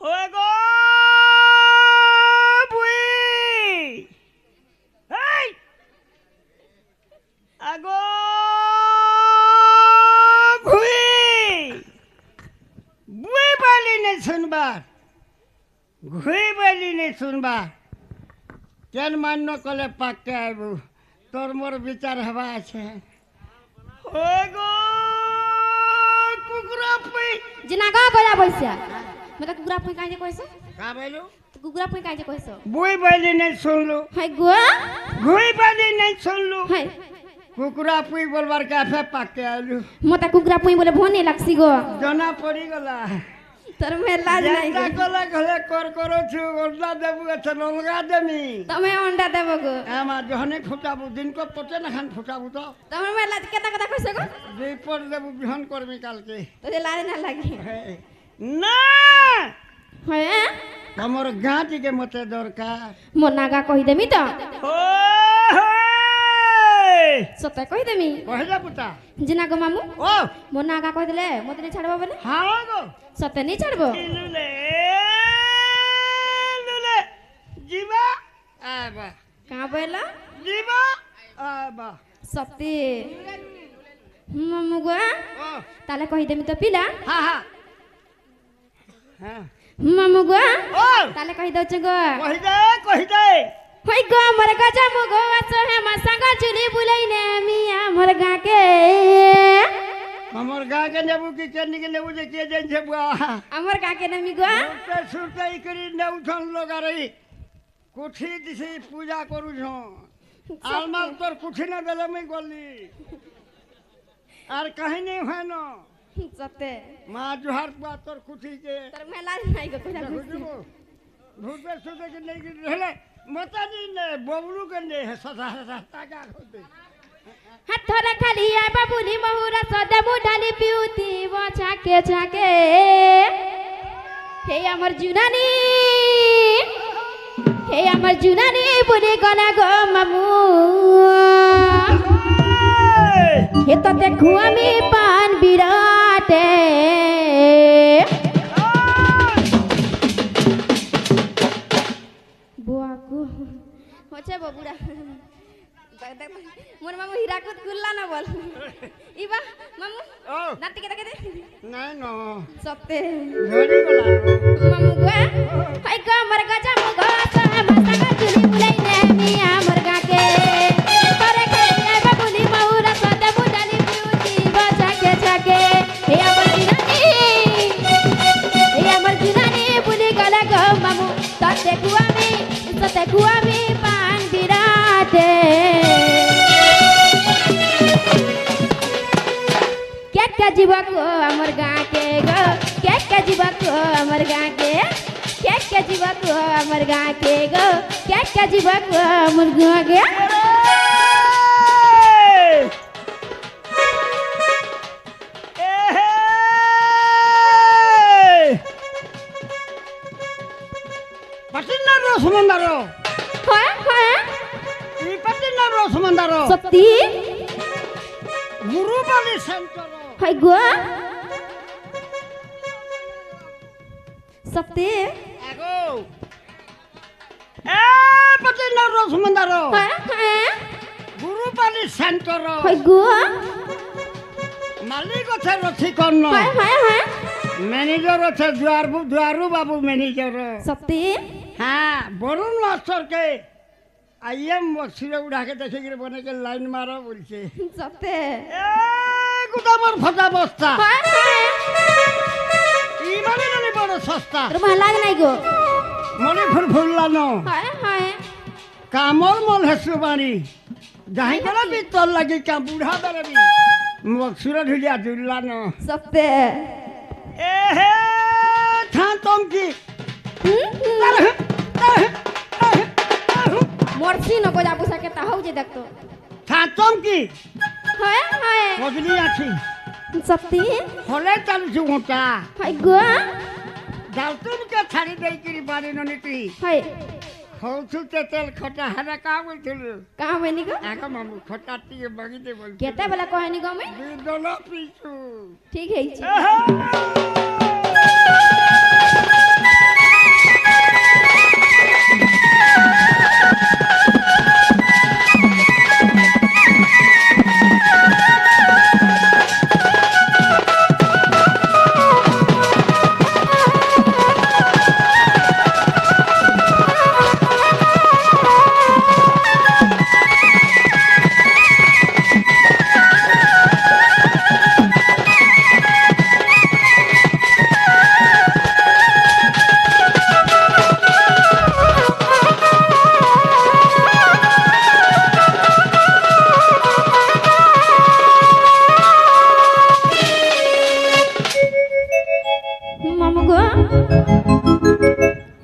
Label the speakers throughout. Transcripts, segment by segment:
Speaker 1: হয়ে গো বুই এই আগো ভুই বুই বলি নেই শুনবার ঘুই বলি নেই শুনবার কেন মান্য কলে পাকতে আইবু তোর মোর বিচার হবা আছে হয়ে গো কুকুরা পুই
Speaker 2: जिना का बजा पैसा मैं कुकुरा पुई काजे कहसो
Speaker 1: का बोलू
Speaker 2: तो कुकुरा पुई काजे कहसो
Speaker 1: बुई बोली नहीं सुनलू
Speaker 2: हाय गो
Speaker 1: घुई बोली नहीं सुनलू
Speaker 2: हाय
Speaker 1: कुकुरा पुई बोलबार काफे पाके आलू
Speaker 2: मता कुकुरा पुई बोले भोने लागसी गो
Speaker 1: जना पड़ी गला
Speaker 2: तर में लाज नहीं
Speaker 1: जेता गला गले कर करो छु ओडला देबू अच्छा नलगा देमी
Speaker 2: तमे अंडा देबो गो
Speaker 1: आमा जहने फुटाबू दिन को पटे ना खान फुटाबू तो
Speaker 2: तमे में लाज केता कथा कहसो गो
Speaker 1: दुई पर देबू बिहान करमी काल के
Speaker 2: तो लाज ना लागी
Speaker 1: ना
Speaker 2: हाय
Speaker 1: हमर गांटी के मते दरकार
Speaker 2: मो नागा कहि देमी तो
Speaker 1: ओ
Speaker 2: सत्य कहि देमी
Speaker 1: कहे जा पुता
Speaker 2: जिना गो मामू
Speaker 1: ओ
Speaker 2: मो नागा कहि देले मते नहीं छाड़बो बोले
Speaker 1: हां गो
Speaker 2: सत्य नहीं छाड़बो
Speaker 1: लुले लुले जीवा आबा
Speaker 2: कहां बोला
Speaker 1: जीवा आबा
Speaker 2: सत्य मामू गो
Speaker 1: ओ
Speaker 2: ताले कहि देमी तो पिला
Speaker 1: हां हां हां
Speaker 2: मामू गो
Speaker 1: ओ
Speaker 2: ताले कहि दउ छ गो
Speaker 1: कहि दे
Speaker 2: होय गो मोर गजा मु गो आछो हे मा संग चुली बुलाई ने मिया मोर गा के
Speaker 1: हमर गा के नेबू की केनी के नेबू जे के जन छे बुआ
Speaker 2: हमर गा के नमी गो
Speaker 1: सुरते सुरते करी ने उठन लोग रही कुठी दिसे पूजा करू छ आलमाल तोर कुठी न देले मैं गली आर कहीं नहीं है न
Speaker 2: सत्य
Speaker 1: मां जुहार बुआ तोर कुठी के
Speaker 2: तर मैं लाज नहीं गो कोला
Speaker 1: भूपे सुते के नहीं के रहले मता ने बबलू के ने सदा सदा का होते
Speaker 2: हाथ खाली आ बाबूनी महुरा सदा मुढाली पिउती वो छाके छाके हे हमर जुनानी बुनी गला गो मामू हे तो देखू আমি পান বিরাটে বুয়াকু হচ্ছে বাবুরা मोर मामू हीराकुद गुल्ला ना बोल इबा मामू
Speaker 1: ओ
Speaker 2: नाती के दे
Speaker 1: नहीं नो
Speaker 2: सत्ते
Speaker 1: झड़ी गला
Speaker 2: मामू गो हाय गो मर गजा मु गो तो माता का चुली बुलाई ने मिया मरगा के करे करे बाबूली महुरा सदा बुडाली पिउती बचा के छके हे अमर जुनानी बुली गला गो मामू तते कुआमी पान बिराटे क्या जीवा को अमर गा के गो क्या जीवा को अमर गा के क्या जीवा को अमर गा के गो क्या जीवा को अमर गा के
Speaker 1: पटिना रोस मंदारो
Speaker 2: हां
Speaker 1: ई पटिना रोस मंदारो
Speaker 2: सत्ती
Speaker 1: गुरु बाली सेंटरो
Speaker 2: हाय गो सत्ती
Speaker 1: आगो ए पटिना रोस मंदारो
Speaker 2: हां
Speaker 1: गुरु बाली सेंटरो
Speaker 2: हाय गो
Speaker 1: मालिक আছে রথি কর্ণ
Speaker 2: हां
Speaker 1: मैनेजर আছে দুয়ারু বাবু मैनेजर
Speaker 2: सत्ती
Speaker 1: हाँ বরুণ মাস্টার के आईएम बक्सिरे उड़ा के देखे के बने के लाइन मारो बोलছে
Speaker 2: सत्ते
Speaker 1: ए গুদামর ফাটা বস্তা
Speaker 2: हां
Speaker 1: ই মানে না বড় সস্তা
Speaker 2: তোর ভালো লাগে নাই গো
Speaker 1: মনে ফুলফুল্লানো
Speaker 2: हां
Speaker 1: কামর মল হেসু বাড়ি যাই গলা বিতল লাগি কা বুড়া বেরবি বক্সিরে ঢুলিয়া দুল্লানো
Speaker 2: सत्ते
Speaker 1: ए हे থাতম কি
Speaker 2: मोरसी न को जाबू सके ता हो जे देखतो
Speaker 1: থাতম কি
Speaker 2: हाय हाय
Speaker 1: বদলি আছি
Speaker 2: सत्ती
Speaker 1: হলে চালু ওটা
Speaker 2: हाय गो
Speaker 1: দাউতুন কে ছাড়ি দেই কি বাড়ি ননিতি
Speaker 2: हाय
Speaker 1: হৌছু তেল খটা হারা কা বলছিল
Speaker 2: कहां बनी गो
Speaker 1: আকা মামু খটা টিকে বাগিতে বল
Speaker 2: केते वाला कहनी गो में
Speaker 1: দুই ডলা পিছু
Speaker 2: ठीक है छी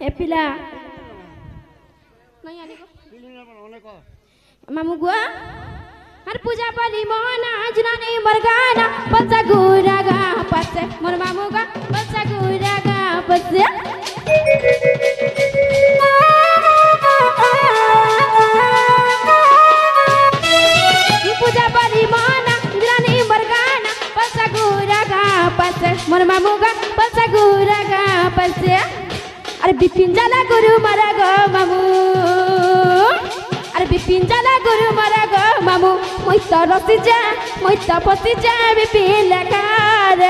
Speaker 2: हे पिला नहीं आने को मामू गुआ हर पूजा पाली मोहना जना नहीं मरगाना बच्चा गुरागा पसे मोर मामू का बच्चा गुरागा पसे पूजा पाली मोहना जना नहीं मरगाना बच्चा गुरागा पसे मोर मामू का बच्चा गुरागा पसे अरे बिपिन जाला गुरु मरा गो मामू अरे बिपिन जाला गुरु मरा गो मामू মই তো রসি যা মই তো পতি যা বিপিন লেখার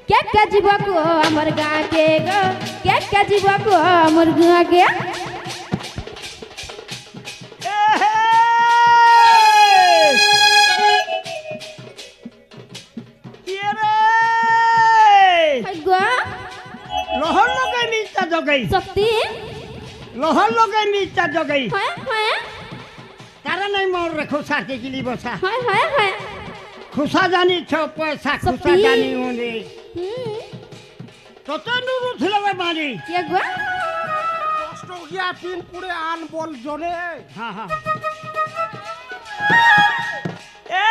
Speaker 2: কে জীব কো আমার গাকে গো কে জীব কো আমার গাকে
Speaker 1: লহর লগে মিটা জগাই
Speaker 2: শক্তি
Speaker 1: লহর লগে মিটা জগাই
Speaker 2: হয় হয়
Speaker 1: তারা নাই মোর খুসা কে গিলি বসা
Speaker 2: হয় হয় হয়
Speaker 1: খুসা জানি ছ পয়সা খুসা জানি ওনে কত নুরু ছিলবে মারি
Speaker 2: কে গো
Speaker 3: কষ্ট গিয়া তিন পুরে আন বল জনে
Speaker 1: হ্যাঁ হ্যাঁ এ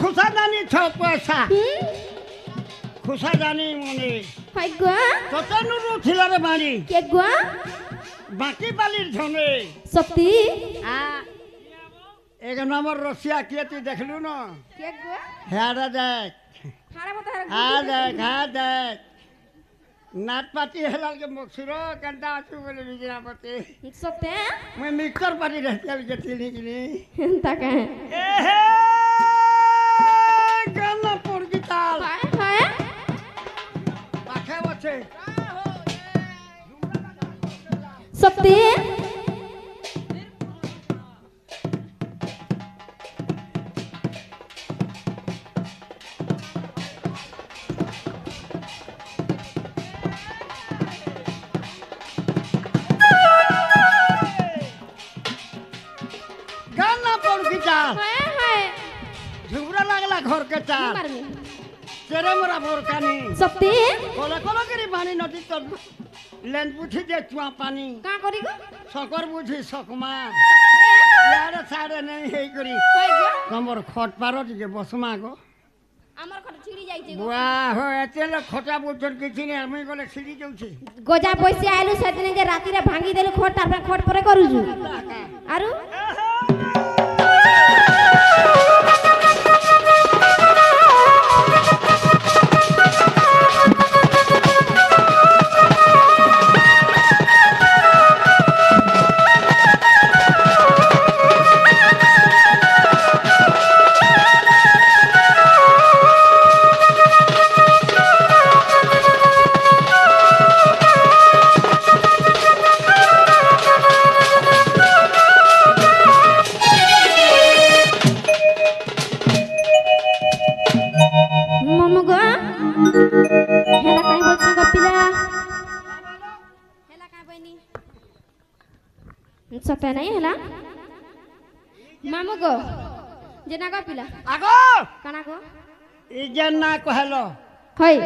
Speaker 1: খুসা জানি ছ পয়সা খুসা জানি মনে
Speaker 2: হয় গো
Speaker 1: কত নুরু ছিলবে মারি
Speaker 2: কে গো
Speaker 1: বাকি বালির ঝনে
Speaker 2: শক্তি
Speaker 1: এক নম্বর রসিয়া কে তুই দেখলু না
Speaker 2: কে গো
Speaker 1: হ্যাঁ দেখ
Speaker 2: হারা মত
Speaker 1: হ্যাঁ দেখ নাট পাতি হেলালকে মকসুর কেনটা আছু বলে বিজরাপতি
Speaker 2: সত্যি
Speaker 1: মই মিক্সর পাতি রেস্টাল কে চিনি কিনি
Speaker 2: তাকে
Speaker 1: এ হে গানা পড়কি তাল
Speaker 2: হয় হয়
Speaker 1: পাখা আছে
Speaker 2: সত্যি
Speaker 1: गाना पड़की ताल
Speaker 2: হয় হয়
Speaker 1: झुमरा लागला घर के ताल
Speaker 2: মারমি
Speaker 1: तेरे मोरा बोरकानी
Speaker 2: সত্যি
Speaker 1: कोला कोला करी पानी नदी तो लेन बुझी दे चुआ पानी
Speaker 2: কা করি গো
Speaker 1: सकर बुझी सकमा यार सारे नहीं हे करी
Speaker 2: হয় গো
Speaker 1: तमर खट पारो दिके बसमा गो
Speaker 2: আমার ঘর ছিড়ি যাইছে গো
Speaker 1: बुआ हो एतेले खटा बुझन किछि ने আমি গলে সিঁড়ি যাউছি
Speaker 2: গজা পয়সা আইলু সেদিন যে রাতিরে ভাঙি দেলু খট তারপরে খট পরে করুছু আরু মামু গো হেলা কাই বলছ গো পিলা হেলা কাই বইনি সতে নাই হেলা মামু গো যে না গো পিলা
Speaker 1: আগো
Speaker 2: কানা গো
Speaker 1: ইজেন না কহেলো
Speaker 2: হই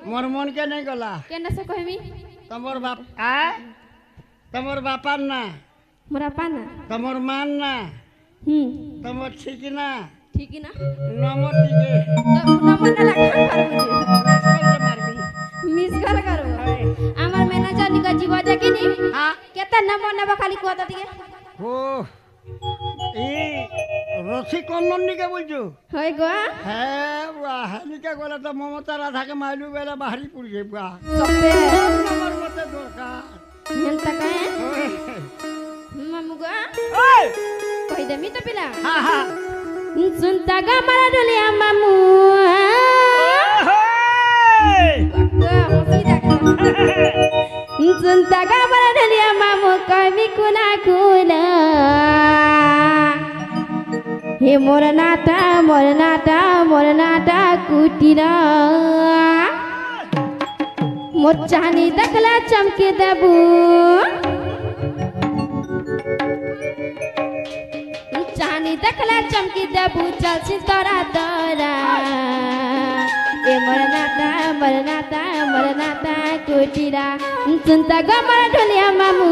Speaker 1: मोर मन के नहीं गला
Speaker 2: কেন সে কইমি
Speaker 1: तमर बाप आ तमर बापार ना
Speaker 2: মোরা পানা
Speaker 1: तमर मान ना तमर ठीक ना
Speaker 2: ঠিকই না
Speaker 1: नमर दिके
Speaker 2: নম্বর না লাগা পারবো
Speaker 1: रसकल मारबी
Speaker 2: মিস কল করব আমার ম্যানেজার নিকা জীবা যাকিনি
Speaker 1: हां
Speaker 2: কেতে নম্বর নেব খালি কথা দিকে
Speaker 1: ओ ई रसी कन्नन निके बोलजो
Speaker 2: হই গো
Speaker 1: হ্যাঁ বুয়া হানিকা গলা তো মমতা রাধাকে মাইলু বেলা বাহারি পুড়ি যাই বুয়া
Speaker 2: সতে
Speaker 1: আমার মতে দরকার
Speaker 2: হেন তাকায়
Speaker 1: ওই,
Speaker 2: মামু গো
Speaker 1: ওই
Speaker 2: কই দেমি তো পিলা
Speaker 1: হা হা
Speaker 2: সুনতা গা মারা ডলিয়া মামু
Speaker 1: ওই,
Speaker 2: হসি দেখা সুনতা গা মারা ডলিয়া মামু কইমি কুনা কুনা হে মোর নাটা কুটিরা মোর চানি দেখলা চমকে দেবু চানি দেখলা চমকে দেবু চলছি তরা তরা मरनाता कुटीरा सुनता ग मर ढोलिया मामू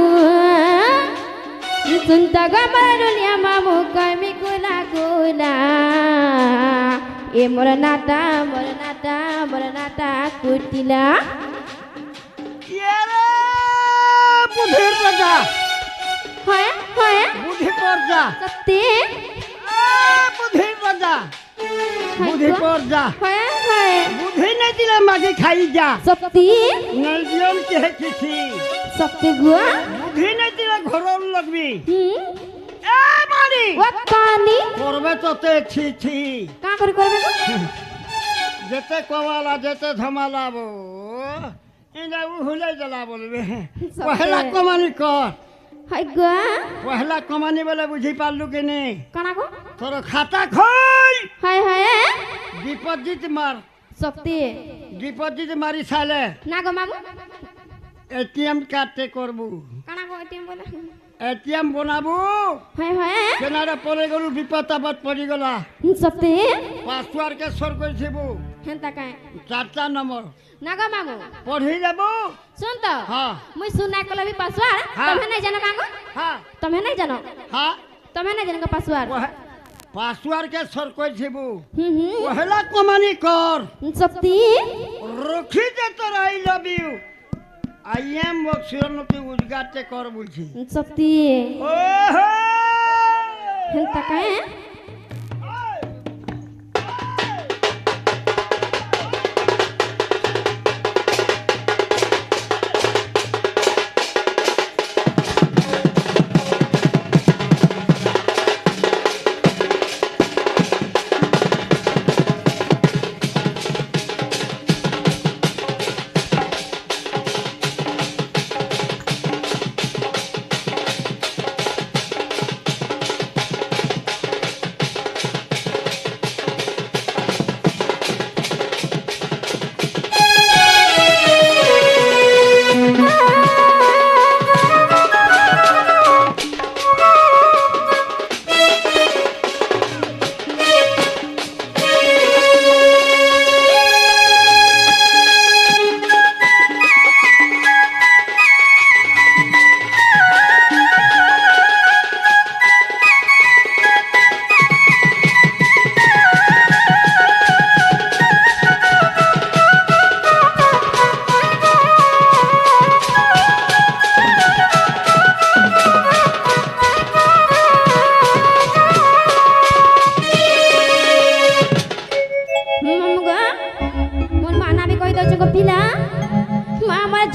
Speaker 2: सुनता ग मर ढोलिया मामू कमी कुला कुला ए मरनाता कुटीला
Speaker 1: ইয়ারে বুধির রাজা
Speaker 2: হয়
Speaker 1: বুধি পর যা
Speaker 2: সত্যি
Speaker 1: বুধির রাজা বুধি পর যা
Speaker 2: হয়
Speaker 1: বুধি নাই দিলে মাগি খাই যা
Speaker 2: সত্যি
Speaker 1: নাই দিয়ন কে চিঠি
Speaker 2: সত্যি গুয়া
Speaker 1: বুধি নাই দিলে ঘরর লাগবি এ মানি
Speaker 2: ও কানি
Speaker 1: করবে তোতে ছি ছি
Speaker 2: কা করে করবে
Speaker 1: যেতে কমালা যেতে ধমালাবো ইনা উহুলে জ্বলা বলবে পহলা কমানি কর
Speaker 2: হয় গুয়া
Speaker 1: পহলা কমানি বলে বুঝি পারলু কি নে
Speaker 2: কানা গো
Speaker 1: তোর খাতা খোল
Speaker 2: হয়
Speaker 1: ডিপোজিট মার
Speaker 2: সত্যি
Speaker 1: ডিপোজিট মারি সালে
Speaker 2: না গো মামু
Speaker 1: এটিএম কার্ডে করবু
Speaker 2: কানা গো এটিএম বলে
Speaker 1: এটিএম বনাবু
Speaker 2: হয়
Speaker 1: কেনারে পড়ে গেলু বিপদ আপদ পড়ি গলা
Speaker 2: সত্যি
Speaker 1: পাসওয়ার্ড কে সর কইছিবু
Speaker 2: হেনতা কাই
Speaker 1: 4টা নম্বর
Speaker 2: না গো মামু
Speaker 1: পড়ি যাবু
Speaker 2: শুন তো
Speaker 1: হ্যাঁ
Speaker 2: মুই সুনা কলবি পাসওয়ার্ড
Speaker 1: হ্যাঁ।
Speaker 2: তুমি নাই জানো কাঙ্গো
Speaker 1: হ্যাঁ
Speaker 2: তুমি নাই জানো
Speaker 1: হ্যাঁ
Speaker 2: তুমি নাই জানো পাসওয়ার্ড
Speaker 1: পাসওয়ার্ড কে সর কইছিবু
Speaker 2: হুম
Speaker 1: পহলা কমানি কর
Speaker 2: সত্যি
Speaker 1: রখি দে তোর I love you I am বক্সিরনতি উদ্গাতে কর বলছি
Speaker 2: সত্যি
Speaker 1: ওহো
Speaker 2: হেনতা কাই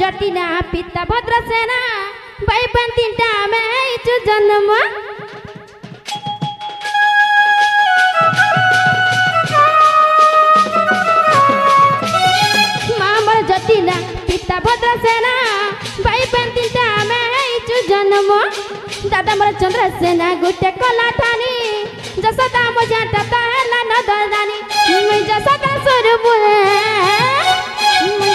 Speaker 2: जटिला पिता भद्रसेना भाई बहन तीनटा में इचु जन्म मामर जटिला पिता भद्रसेना भाई बहन तीनटा में इचु जन्म दादा मर चंद्रसेना गुटे कला ठानी जसदा मजा तता ना नदरानी मैं जसदा स्वरूप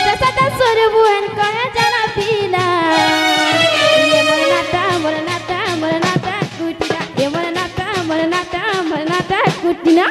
Speaker 2: जसदा स्वरूप कया जाना पीला ये मरनाता कुटिना ये मरनाता कुटिना